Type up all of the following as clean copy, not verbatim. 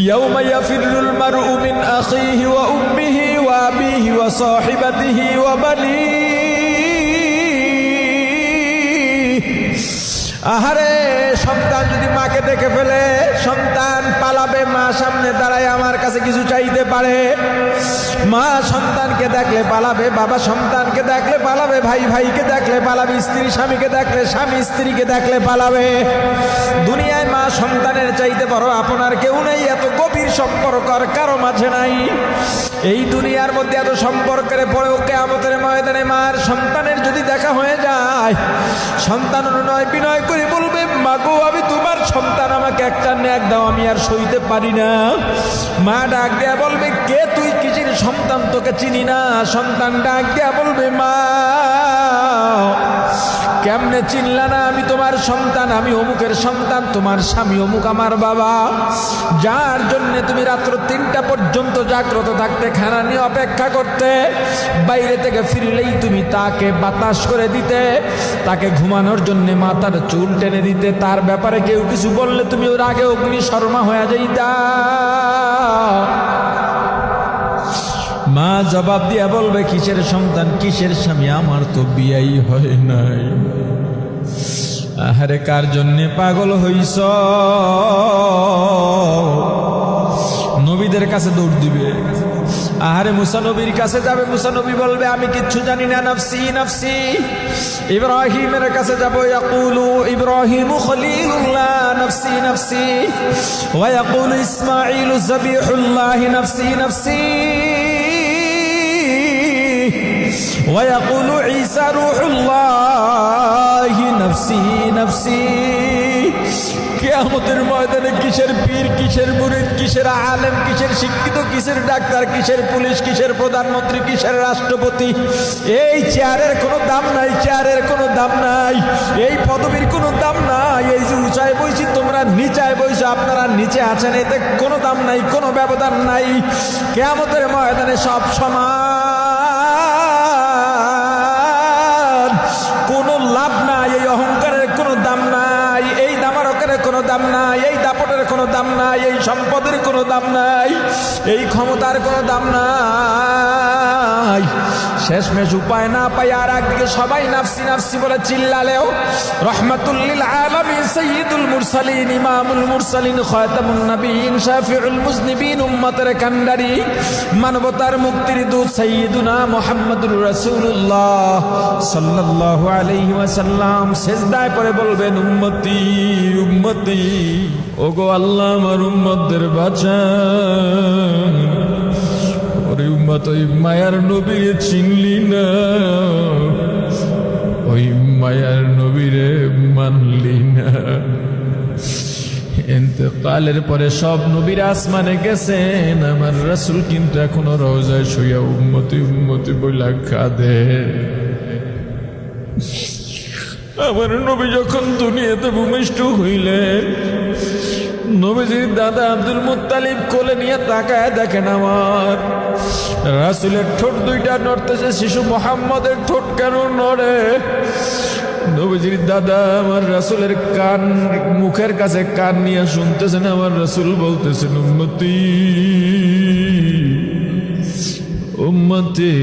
ইয়াউমা ইয়াফিরুল মারউ মিন আখিহি ওয়া উম্মিহি ওয়া আবিহি ওয়া সাহিবাতিহি ওয়া বানিহি। আহারে সন্তান যদি মাকে দেখে ফেলে, সন্তান পালাবে, মা সামনে দাঁড়ায় আমার কাছে কিছু চাইতে পারে। মা সন্তানকে দেখলে পালাবে, বাবা সন্তানকে দেখলে পালাবে, ভাই ভাইকে দেখলে পালাবে, স্ত্রী স্বামীকে দেখলে, স্বামী স্ত্রীকে দেখলে পালাবে। দুনিয়ায় মা সন্তানের চাইতে বড় আপনার কেউ নেই, এত গভীর সম্পর্ক আর কারো মাঝে নাই। এই দুনিয়ার মধ্যে এত সম্পর্কের পরেও কিয়ামতের ময়দানে মার সন্তানের যদি দেখা হয়ে যায়, সন্তান অনুনয় বিনয় করে বলবে, মাগো আমি তোমার সন্তান, আমাকে একটা ন্যাক দাও, আমি আর সইতে পারি না। মা ডাক দেয়া বলবে, কে তুই, কিসের সন্তান, তোকে চিনি না। সন্তান ডাক দেয়া বলবে, মা কেমনে চিনলা না, আমি তোমার সন্তান, আমি অমুকের সন্তান, তোমার স্বামী অমুক আমার বাবা, যার জন্য তুমি রাত্র 3টা পর্যন্ত জাগ্রত থাকতে, খানা নিয়ে অপেক্ষা করতে, বাইরে থেকে ফিরলেই তুমি তাকে বাতাস করে দিতে, তাকে ঘুমানোর জন্য মাথার চুল টেনে দিতে, তার ব্যাপারে কেউ কিছু বললে তুমি ওর আগে অগ্নিশর্মা হয়ে যাইতা। মা জবাব দিয়া বলবে, কিসের সন্তান, কিসের স্বামী, আমার তো বিয়াই হয় নাই। আহারে কার জন্যে পাগল হইছ? নবীদের কাছে দৌড় দিবে। আহারে মুসা নবীর কাছে যাবে, মুসা নবী বলবে, আমি কিচ্ছু জানি না, নাফসি নাফসি। ইব্রাহিমের কাছে যাব, ইয়াকুলু ইব্রাহিমু খলিলুল্লাহ নাফসি নাফসি, ওয়া ইয়াকুলু ইসমাঈলু যাবিহুল্লাহ নাফসি নাফসি, ওয়া ইয়াকুলু ঈসা রূহুল্লাহ নাফসি নাফসি। কিয়ামতের ময়দানে কিসের পীর, কিসের মুরিদ, কিসের আলেম, কিসের শিক্ষিত, কিসের ডাক্তার, কিসের পুলিশ, কিসের প্রধানমন্ত্রী, কিসের রাষ্ট্রপতি, এই চেয়ারের কোনো দাম নাই, চেয়ারের কোনো দাম নাই, এই পদবীর কোনো দাম নাই। এই যে উঁচায় বইছি, তোমরা নিচায় বইছো, আপনারা নিচে আছেন, এতে কোনো দাম নাই, কোনো ব্যবধান নাই। কিয়ামতের ময়দানে সব সমান, কোনো লাভ নাই, এই অহংকারের কোনো দাম নাই, এই দামারকের কোনো দাম নাই, এই দাপটের কোনো দাম নাই, এই সম্পদের কোনো দাম নাই, এই ক্ষমতার কোনো দাম নাই। শেষমেশ উপায় না পাই আর একদিকে সবাই নাফসি নাফসি বলে চিল্লালেও রহমাতুল লিল আলামিন, সাইয়্যিদুল মুরসালিন, ইমামুল মুরসালিন, খাতামুন নবিয়্যিন, শাফিউল মুজনিবিন, উম্মতের কান্ডারি, মানবতার মুক্তির দূত সাইয়্যিদুনা মুহাম্মদুর রাসূলুল্লাহ সাল্লাল্লাহু আলাইহি ওয়াসাল্লাম সিজদায় পড়ে বলবেন, উম্মতি উম্মতি, ওগো আল্লাহ আমার উম্মতদের বাঁচান। ওরে উম্মত, ওই মায়ার নবীরে চিনলি না, ওই মায়ার নবীরে মানলি না। ইন্তেকালের পরে সব নবীর আসমানে গেছেন, আমার রাসূল কিন্তু এখনো রওজায় শুইয়া উম্মতি উম্মতি বইলা কাঁদে। আমার নবী যখন দুনিয়াতে ভূমিষ্ঠ হইলেন, নবীজির দাদা আব্দুল মুত্তালিব কোলে নিয়ে তাকায় দেখেন, আমার রাসূলের ঠোঁট দুইটা নড়তেছে, শিশু মুহাম্মদের ঠোঁট কেন নড়ে? নবীজির দাদা আমার রাসূলের কান, মুখের কাছে কান নিয়ে শুনতেছেন, আমার রাসূল বলতেছেন, উম্মতি উম্মতি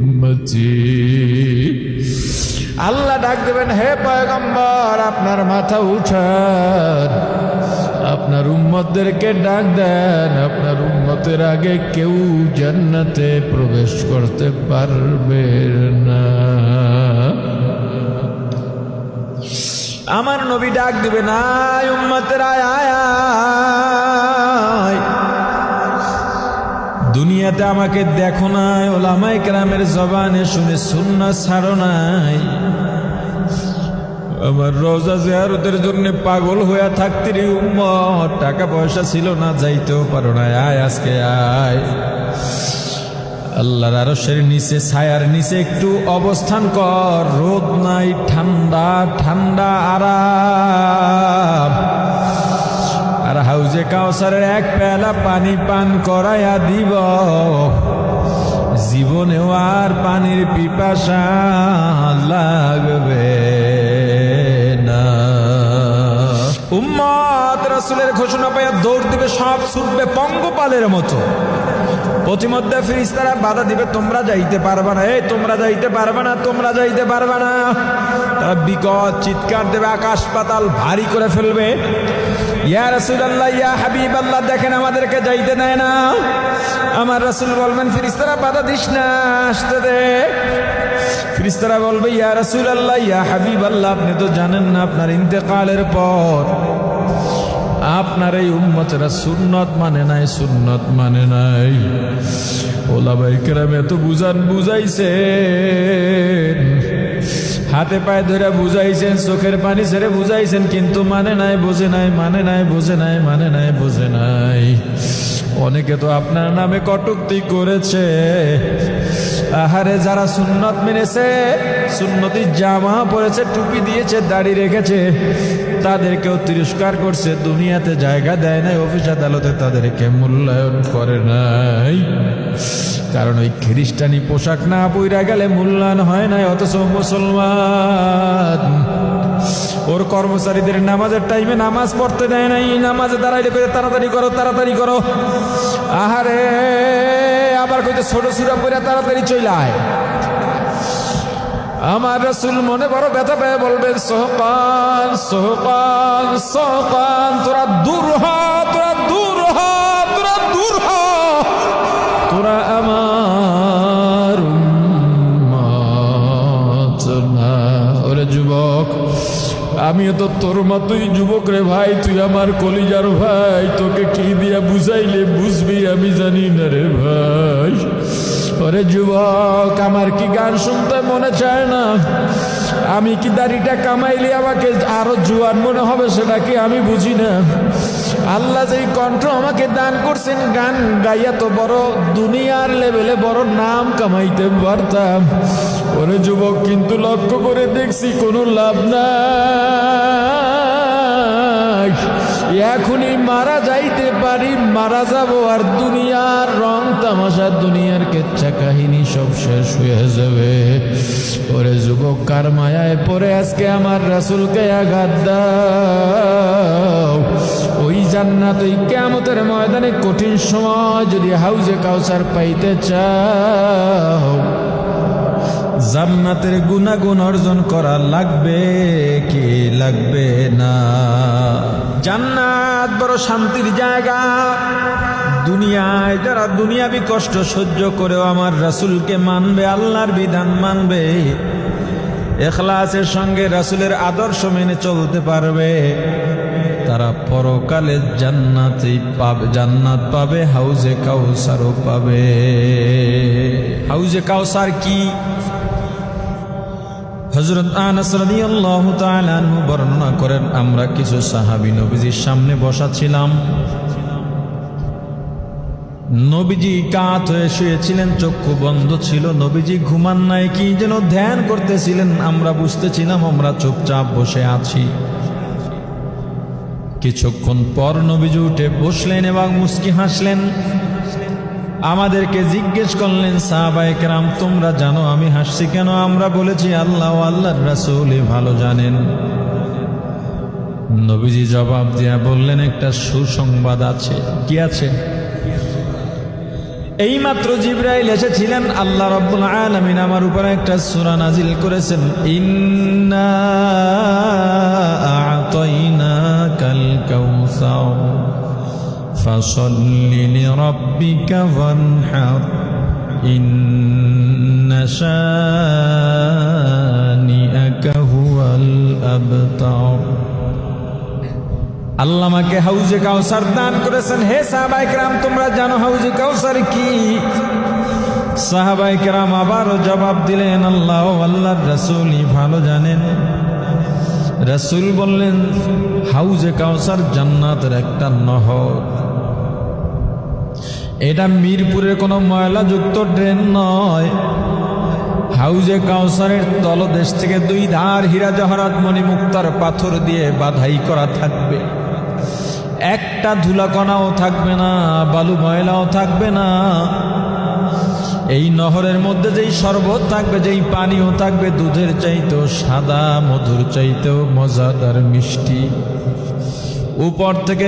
উম্মতি। আল্লাহ ডাক দেবেন, হে পয়গম্বর, আপনার মাথা উঠান, আপনার উম্মতদেরকে ডাক দেন, আপনার উম্মতের আগে কেউ জান্নাতে প্রবেশ করতে পারবে না। আমার নবী ডাক দিবেন, আয় উম্মতের আয় আয় আয়। দুনিয়াতে আমাকে দেখো নাই, ওলামায়ে কেরামের জবানে শুনে সুন্নাত ছাড়ো নাই, আমার রওজা জিয়ারতের জন্য পাগল হয়ে থাকতে রে উম্মত, টাকা পয়সা ছিল না, যাইতেও পারো না, আয় আজকে আয়। আল্লাহর আরশের নিচে, ছায়ার নিচে একটু অবস্থান কর, রোদ নাই, ঠান্ডা ঠান্ডা আরাম। আর হাউজে কাউসারের এক পেয়ালা পানি পান করাইয়া দিব, জীবনেও আর পানির পিপাসা লাগবে না। উম্মত রাসূলের ঘোষণা পাইয়া দৌড় দিবে, সব ছুটবে পঙ্গপালের মতো। প্রতিমধ্যে ফেরেশতারা বাধা দিবে, তোমরা যাইতে পারবে না, এই তোমরা যাইতে পারবে না, তোমরা যাইতে পারবে না। তারা বিকট চিৎকার দেবে, আকাশ পাতাল ভারী করে ফেলবে। ইয়া রাসূলুল্লাহ, ইয়া হাবিবাল্লাহ, দেখেন আমাদেরকে যাইতে দেয় না। আমার রাসূল বলবেন, ফেরেশতারা বাধা দিস না, আসতে দে। ফেরেশতারা বলবে, ইয়া রাসূলুল্লাহ, ইয়া হাবিবাল্লাহ, আপনি তো জানেন না আপনার ইন্তেকালের পর আপনার এই উম্মতেরা সুন্নত মানে নাই, সুন্নত মানে নাই। ওলামায়ে কেরাম এত বুঝাইছেন, হাতে পায়ে ধরে বুঝাইছেন, চোখের পানি ছেড়ে বুঝাইছেন, কিন্তু মানে নাই, বোঝে নাই, মানে নাই, বোঝে নাই, মানে নাই, বোঝে নাই। অনেকে তো আপনার নামে কটূক্তি করেছে। আহারে, যারা সুন্নত মেনেছে, সুন্নতি জামা পরেছে, টুপি দিয়েছে, দাড়ি রেখেছে, তাদেরকেও তিরস্কার করছে, দুনিয়াতে জায়গা দেয় নাই, অফিস আদালতে তাদেরকে মূল্যায়ন করে নাই। কারণ ওই খ্রিস্টানি পোশাক না পইরা গেলে মূল্যায়ন হয় নাই। অথচ মুসলমান ওর কর্মচারীদের নামাজের টাইমে নামাজ পড়তে দেয় নাই, নামাজে দাঁড়াইলে কইতে তাড়াতাড়ি করো, তাড়াতাড়ি করো। আহারে, আবার কইতে ছোট সুরা পইরা তাড়াতাড়ি চইলায়। আমার রাসূল মনে বড় ব্যথা পেয়ে বলবেন, সোহকান সোহকান সোহকান, তোরা দূর হ, তোরা দূর হ, তোরা দূর হ, তোরা আমার উম্মত না। ওরে যুবক, আমিও তো তোর মতোই যুবক রে ভাই, তুই আমার কলিজার ভাই, তোকে কি দিয়া বুঝাইলে বুঝবি আমি জানি না রে ভাই। ওরে যুবক, আমার কি গান শুনতে মনে চায় না? আমি কি দাড়িটা কামাইলে আমাকে আরো জোয়ান মনে হবে, সেটা কি আমি বুঝি না? আল্লাহ যেই কণ্ঠ আমাকে দান করছেন, গান গাইয়া তো বড় দুনিয়ার লেভেলে বড় নাম কামাইতে পারতাম। ওরে যুবক, কিন্তু লক্ষ্য করে দেখছি কোনো লাভ নাই। এখনই মারা যাইতে পারি, মারা যাব, আর দুনিয়ার রং তামাশা, দুনিয়ার কেচ্ছা কাহিনী সব শেষ হয়ে যাবে। ওরে যুবক, কার মায়ায় পরে আজকে আমার রাসূলকে আঘাত দাও। ওই জান্নাত, ওই কিয়ামতের ময়দানে কঠিন সময় যদি হাউজে কাউসার পাইতে চাও, জান্নাতের গুনাগুণ অর্জন করা লাগবে কি লাগবে না? জান্নাত বড় শান্তির জায়গা। দুনিয়ায় যারা দুনিয়াবি কষ্ট সহ্য করেও আমার রাসূলকে মানবে, আল্লাহর বিধান মানবে, ইখলাসের সঙ্গে রাসূলের আদর্শ মেনে চলতে পারবে, তারা পরকালে জান্নাতই পাবে, জান্নাত পাবে, হাউজে কাউসারও পাবে। হাউজে কাউসার কি? হযরত আনাস রাদিয়াল্লাহু তাআলা আনহু বর্ণনা করেন, আমরা কিছু সাহাবী নবীজির সামনে বসা ছিলাম। নবীজি কাত হয়ে শুয়েছিলেন, চক্ষু বন্ধ ছিল, নবীজি ঘুমান নাই, কি যেন ধ্যান করতেছিলেন। আমরা বুঝতেছিলাম আমরা চুপচাপ বসে আছি। কিছুক্ষণ পর নবীজি উঠে বসলেন এবং মুস্কি হাসলেন। আমাদেরকে জিজ্ঞেস করলেন, সাহাবায়ে কেরাম, তোমরা জানো আমি হাসছি কেন? আমরা বলেছি, আল্লাহ ও আল্লাহর রাসূলই ভালো জানেন। নবীজি জবাব দিয়া বললেন, একটা সুসংবাদ আছে। কি আছে? এইমাত্র জিবরাইল এসেছিলেন, আল্লাহ রাব্বুল আলামিন আমার উপর একটা সূরা নাজিল করেছেন, ইন্না আ'তাইনাকাল কাউসার ফাসাল্লি লিরাব্বিকা ওয়ানহার ইন্না শানিআকা হুয়াল আবতার। আল্লাহ আমাকে হাউজে কাউসার দান করেছেন। হে সাহাবায়ে কেরাম, তোমরা জানো হাউজে কাউসার কি? সাহাবায়ে কেরাম আবারও জবাব দিলেন, আল্লাহ ও আল্লাহর রাসূলই ভালো জানেন। রাসূল বললেন, হাউজে কাউসার জান্নাতের একটা নহর। এটা মিরপুরের কোনো ময়লাযুক্ত ড্রেন নয়। হাউজে কাউসারের তলদেশ থেকে দুই ধার হীরা জহরাত মণি মুক্তার পাথর দিয়ে বাধাই করা থাকবে। একটা ধুলাকণাও থাকবে না, বালু ময়লাও থাকবে না। এই নহরের মধ্যে যেই শরবত থাকবে, যেই পানিও থাকবে, দুধের চাইতেও সাদা, মধুর চাইতেও মজাদার মিষ্টি। উপর থেকে